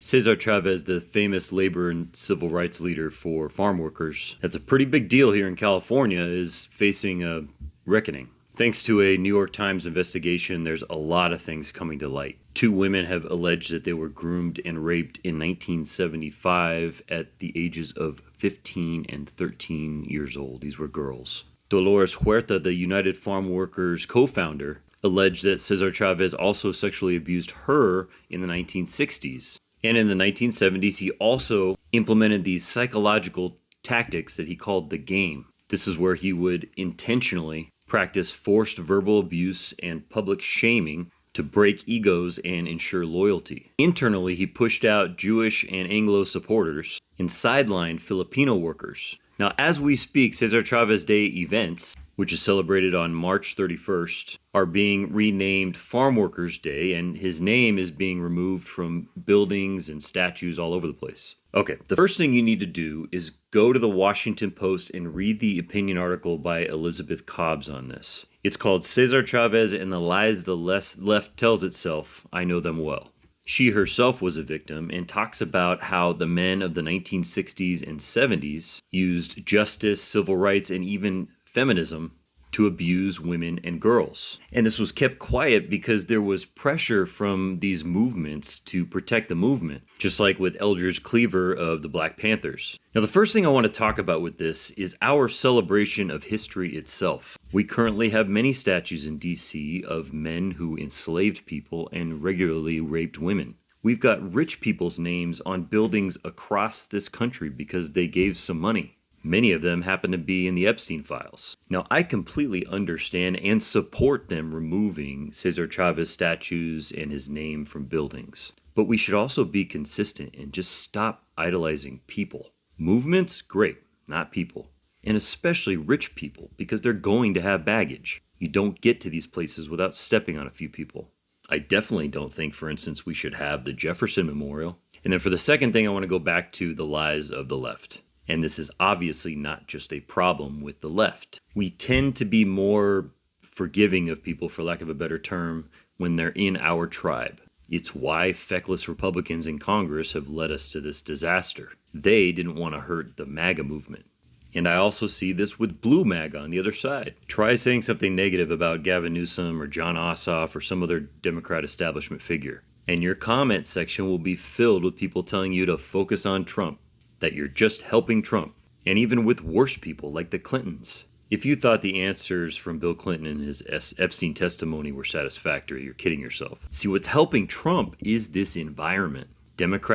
Cesar Chavez, the famous labor and civil rights leader for farm workers, that's a pretty big deal here in California, is facing a reckoning. Thanks to a New York Times investigation, there's a lot of things coming to light. 2 women have alleged that they were groomed and raped in 1975 at the ages of 15 and 13 years old. These were girls. Dolores Huerta, the United Farm Workers co-founder, alleged that Cesar Chavez also sexually abused her in the 1960s. And in the 1970s, he also implemented these psychological tactics that he called the game. This is where he would intentionally practice forced verbal abuse and public shaming to break egos and ensure loyalty. Internally, he pushed out Jewish and Anglo supporters and sidelined Filipino workers. Now, as we speak, Cesar Chavez Day events, which is celebrated on March 31st, are being renamed Farm Workers Day, and his name is being removed from buildings and statues all over the place. Okay, the first thing you need to do is go to the Washington Post and read the opinion article by Elizabeth Cobbs on this. It's called Cesar Chavez and the Lies the Left Tells Itself, I Know Them Well. She herself was a victim and talks about how the men of the 1960s and 70s used justice, civil rights, and even feminism to abuse women and girls. And this was kept quiet because there was pressure from these movements to protect the movement, just like with Eldridge Cleaver of the Black Panthers. Now, the first thing I want to talk about with this is our celebration of history itself. We currently have many statues in D.C. of men who enslaved people and regularly raped women. We've got rich people's names on buildings across this country because they gave some money. Many of them happen to be in the Epstein files. Now, I completely understand and support them removing Cesar Chavez statues and his name from buildings. But we should also be consistent and just stop idolizing people. Movements, great, not people. And especially rich people, because they're going to have baggage. You don't get to these places without stepping on a few people. I definitely don't think, for instance, we should have the Jefferson Memorial. And then for the second thing, I want to go back to the lies of the left. And this is obviously not just a problem with the left. We tend to be more forgiving of people, for lack of a better term, when they're in our tribe. It's why feckless Republicans in Congress have led us to this disaster. They didn't want to hurt the MAGA movement. And I also see this with blue MAGA on the other side. Try saying something negative about Gavin Newsom or John Ossoff or some other Democrat establishment figure, and your comment section will be filled with people telling you to focus on Trump, that you're just helping Trump, and even with worse people like the Clintons. If you thought the answers from Bill Clinton and his Epstein testimony were satisfactory, you're kidding yourself. See, what's helping Trump is this environment. Democrats